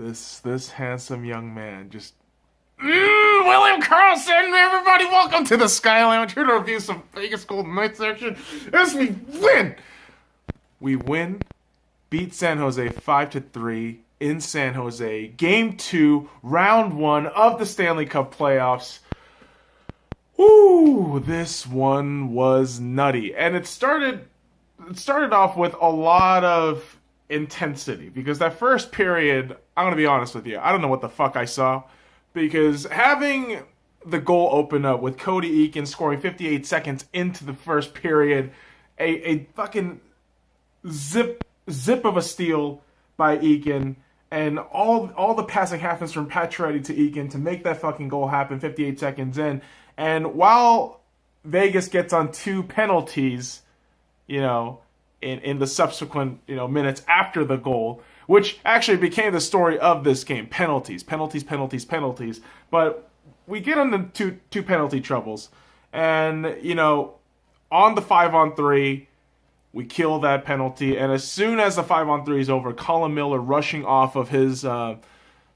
This handsome young man just William Carlson, everybody, welcome to the Sky Lounge. Here to review some Vegas Golden Knights action as we win. We win, beat San Jose 5-3 in San Jose. Game 2, round 1 of the Stanley Cup playoffs. Woo, this one was nutty. And it started off with a lot of intensity because that first period, I'm going to be honest with you, I don't know what the fuck I saw. Because having the goal open up with Cody Eakin scoring 58 seconds into the first period, a fucking zip of a steal by Eakin, and all the passing happens from Pacioretty to Eakin to make that fucking goal happen 58 seconds in. And while Vegas gets on 2 penalties, in the subsequent, minutes after the goal, which actually became the story of this game. Penalties. But we get into two penalty troubles. And, on the 5-on-3, we kill that penalty. And as soon as the 5-on-3 is over, Colin Miller rushing off of his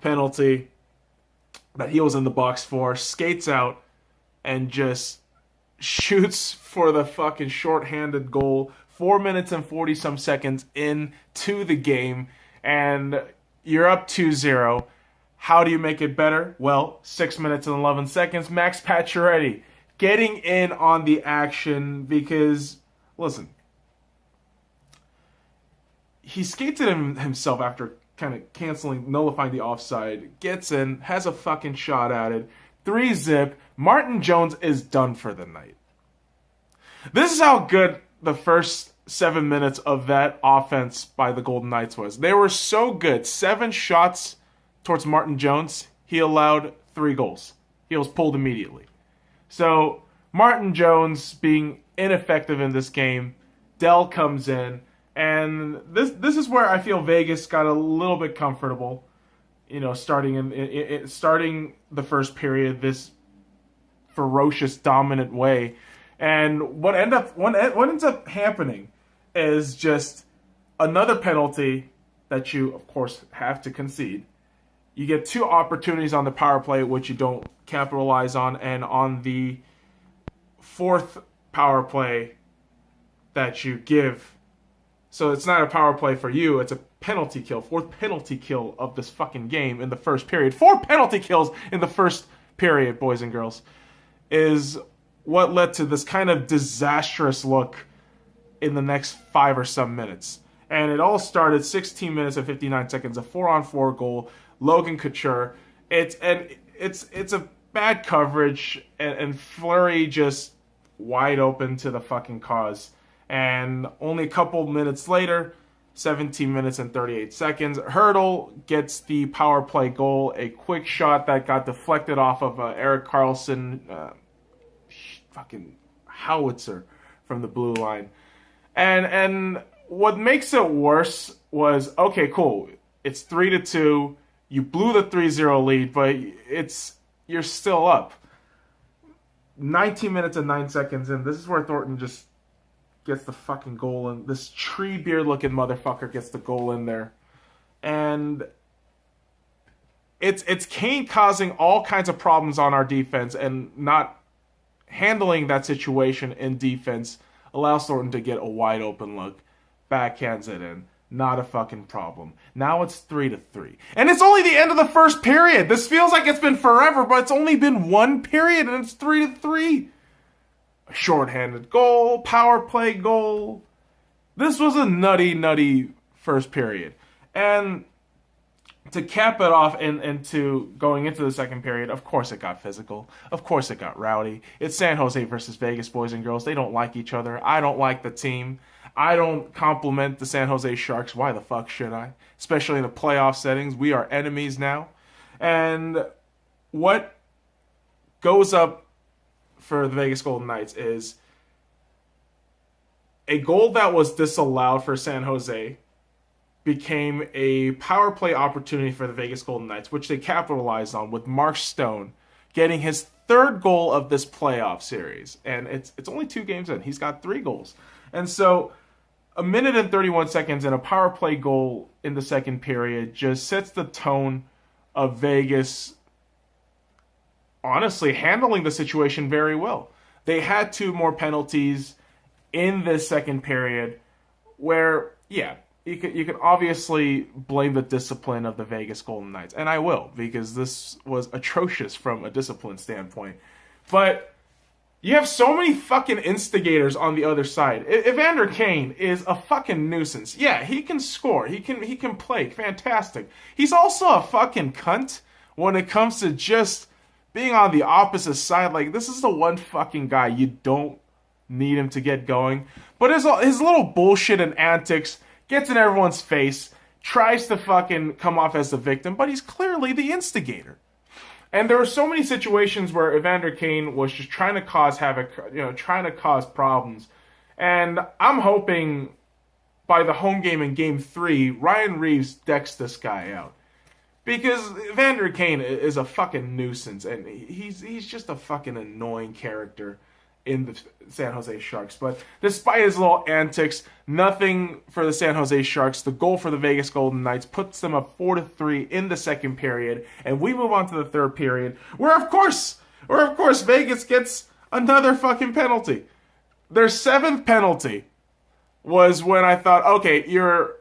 penalty that he was in the box for, skates out and just shoots for the fucking shorthanded goal 4 minutes and 40-some seconds into the game. And you're up 2-0. How do you make it better? Well, 6 minutes and 11 seconds. Max Pacioretty getting in on the action because, listen, he skates it himself after kind of nullifying the offside. Gets in, has a fucking shot at it. 3-zip. Martin Jones is done for the night. This is how good the first 7 minutes of that offense by the Golden Knights was. They were so good. 7 shots towards Martin Jones. He allowed 3 goals. He was pulled immediately. So Martin Jones being ineffective in this game. Dell comes in. And this is where I feel Vegas got a little bit comfortable. Starting the first period this ferocious, dominant way. And what ends up happening is just another penalty that you, of course, have to concede. You get 2 opportunities on the power play, which you don't capitalize on, and on the 4th power play that you give. So it's not a power play for you, it's a penalty kill. 4th penalty kill of this fucking game in the first period. 4 penalty kills in the first period, boys and girls, is what led to this kind of disastrous look in the next 5 or some minutes. And it all started 16 minutes and 59 seconds, a 4-on-4 goal, Logan Couture. It's a bad coverage, and Fleury just wide open to the fucking cause. And only a couple minutes later, 17 minutes and 38 seconds, Hurdle gets the power play goal, a quick shot that got deflected off of Erik Karlsson, fucking howitzer from the blue line. And what makes it worse was, okay, cool, it's 3-2, you blew the 3-0 lead, but you're still up. 19 minutes and 9 seconds in, this is where Thornton just gets the fucking goal, and this tree beard looking motherfucker gets the goal in there. And it's Kane causing all kinds of problems on our defense, and not handling that situation in defense allows Thornton to get a wide open look, backhands it in. Not a fucking problem. Now it's 3-3. And it's only the end of the first period. This feels like it's been forever, but it's only been 1 period and it's 3-3. A shorthanded goal, power play goal. This was a nutty first period. And to cap it off into going into the second period, of course it got physical. Of course it got rowdy. It's San Jose versus Vegas, boys and girls. They don't like each other. I don't like the team. I don't compliment the San Jose Sharks. Why the fuck should I? Especially in the playoff settings. We are enemies now. And what goes up for the Vegas Golden Knights is a goal that was disallowed for San Jose became a power play opportunity for the Vegas Golden Knights, which they capitalized on with Mark Stone getting his 3rd goal of this playoff series. And it's only 2 games in. He's got 3 goals. And so a minute and 31 seconds and a power play goal in the second period just sets the tone of Vegas honestly handling the situation very well. They had two more penalties in this second period where, yeah, you could obviously blame the discipline of the Vegas Golden Knights, and I will, because this was atrocious from a discipline standpoint. But you have so many fucking instigators on the other side. Evander Kane is a fucking nuisance. Yeah, he can score. He can play. Fantastic. He's also a fucking cunt when it comes to just being on the opposite side. Like, this is the one fucking guy you don't need him to get going. But his little bullshit and antics gets in everyone's face, tries to fucking come off as the victim, but he's clearly the instigator. And there were so many situations where Evander Kane was just trying to cause havoc, trying to cause problems. And I'm hoping by the home game in Game 3, Ryan Reeves decks this guy out. Because Evander Kane is a fucking nuisance, and he's just a fucking annoying character in the San Jose Sharks. But despite his little antics, nothing for the San Jose Sharks. The goal for the Vegas Golden Knights puts them up 4-3 in the second period, and we move on to the third period, where of course Vegas gets another fucking penalty. Their seventh penalty was when I thought, okay, you're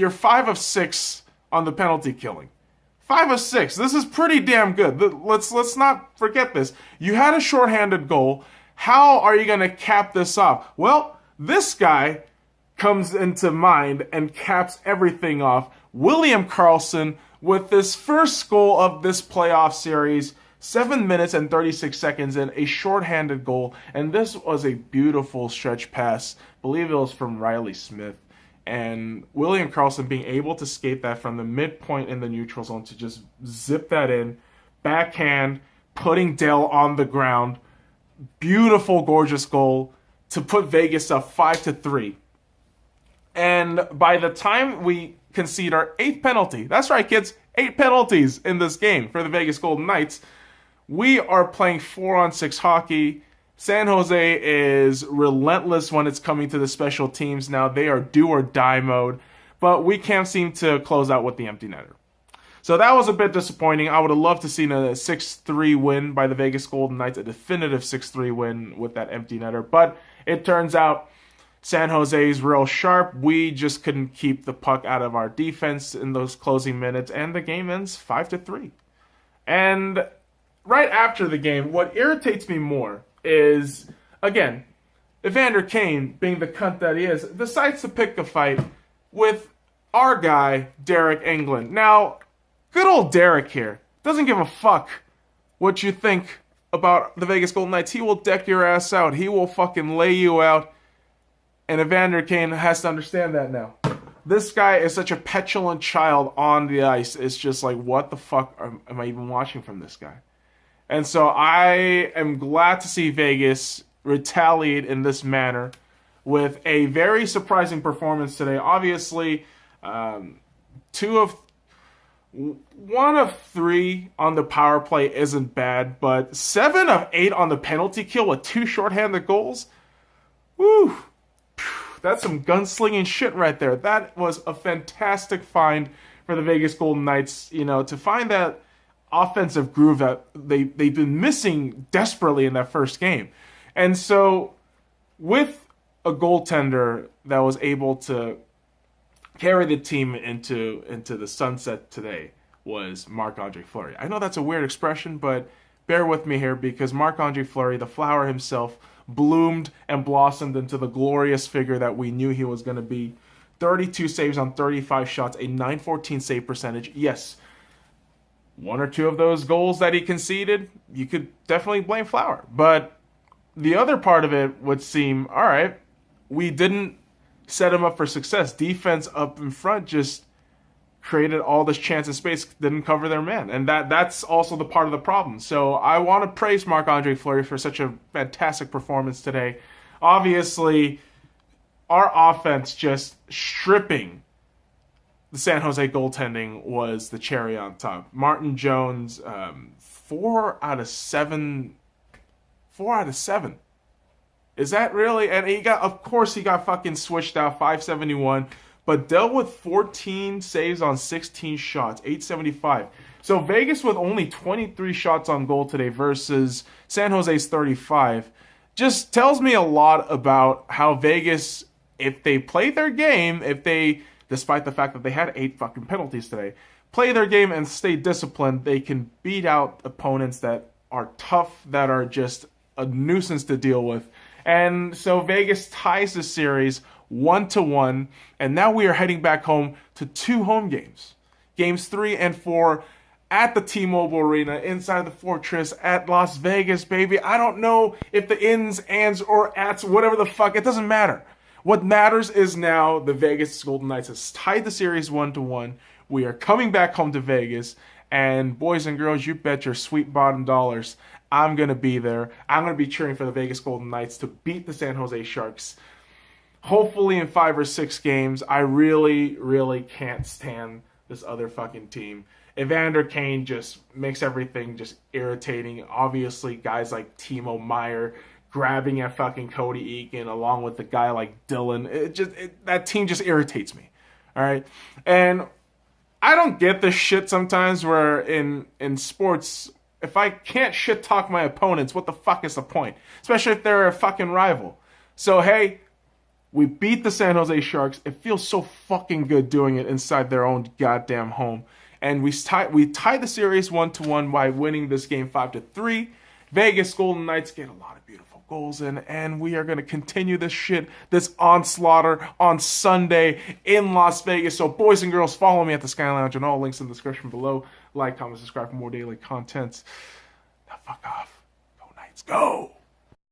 5 of 6 on the penalty killing. 5 of 6. This is pretty damn good. Let's not forget this. You had a shorthanded goal. How are you going to cap this off? Well, this guy comes into mind and caps everything off. William Karlsson with this first goal of this playoff series. 7 minutes and 36 seconds in, a shorthanded goal. And this was a beautiful stretch pass. I believe it was from Riley Smith. And William Karlsson being able to skate that from the midpoint in the neutral zone to just zip that in, backhand, putting Dell on the ground. Beautiful, gorgeous goal to put Vegas up 5-3. And by the time we concede our 8th penalty, that's right, kids, 8 penalties in this game for the Vegas Golden Knights, we are playing 4-on-6 hockey. San Jose is relentless when it's coming to the special teams now. They are do or die mode, but we can't seem to close out with the empty netter. So that was a bit disappointing. I would have loved to see a 6-3 win by the Vegas Golden Knights, a definitive 6-3 win with that empty netter. But it turns out San Jose is real sharp. We just couldn't keep the puck out of our defense in those closing minutes, and the game ends 5-3. And right after the game, what irritates me more is, again, Evander Kane, being the cunt that he is, decides to pick a fight with our guy, Derek England. Now, good old Derek here doesn't give a fuck what you think about the Vegas Golden Knights. He will deck your ass out. He will fucking lay you out. And Evander Kane has to understand that now. This guy is such a petulant child on the ice. It's just like, what the fuck am I even watching from this guy? And so I am glad to see Vegas retaliate in this manner with a very surprising performance today. Obviously, 1 of 3 on the power play isn't bad, but 7 of 8 on the penalty kill with 2 shorthanded goals. Woo! That's some gunslinging shit right there. That was a fantastic find for the Vegas Golden Knights, to find that offensive groove that they've been missing desperately in that first game. And so with a goaltender that was able to carry the team into the sunset today was Marc-Andre Fleury. I know that's a weird expression, but bear with me here, because Marc-Andre Fleury, the flower himself, bloomed and blossomed into the glorious figure that we knew he was going to be. 32 saves on 35 shots, a .914 save percentage. Yes, 1 or 2 of those goals that he conceded, you could definitely blame Flower. But the other part of it would seem, all right, we didn't set him up for success. Defense up in front just created all this chance and space, didn't cover their man. And that's also the part of the problem. So I want to praise Marc-Andre Fleury for such a fantastic performance today. Obviously, our offense just stripping the San Jose goaltending was the cherry on top. Martin Jones, 4 out of 7. 4 out of 7. Is that really? And of course, he got fucking switched out, 571, but dealt with 14 saves on 16 shots, 875. So Vegas with only 23 shots on goal today versus San Jose's 35 just tells me a lot about how Vegas, if they play their game, despite the fact that they had 8 fucking penalties today, play their game and stay disciplined, they can beat out opponents that are tough, that are just a nuisance to deal with. And so Vegas ties the series 1-1, and now we are heading back home to 2 home games. Games 3 and 4 at the T-Mobile Arena, inside the Fortress, at Las Vegas, baby. I don't know if the ins, ands, or ats, whatever the fuck, it doesn't matter. What matters is now the Vegas Golden Knights has tied the series 1-1. We are coming back home to Vegas, and boys and girls, you bet your sweet bottom dollars I'm going to be there. I'm going to be cheering for the Vegas Golden Knights to beat the San Jose Sharks. Hopefully in 5 or 6 games. I really, really can't stand this other fucking team. Evander Kane just makes everything just irritating. Obviously, guys like Timo Meyer grabbing at fucking Cody Eakin along with a guy like Dylan. That team just irritates me. All right? And I don't get this shit sometimes where in sports, if I can't shit talk my opponents, what the fuck is the point? Especially if they're a fucking rival. So, hey, we beat the San Jose Sharks. It feels so fucking good doing it inside their own goddamn home. And we tied the series 1-1 by winning this game 5-3. Vegas Golden Knights get a lot of beautiful goals in, and we are going to continue this shit, this onslaught on Sunday in Las Vegas. So boys and girls, follow me at the Sky Lounge, and all links in the description below. Like, comment, subscribe for more daily content. Now fuck off. Go Knights, go!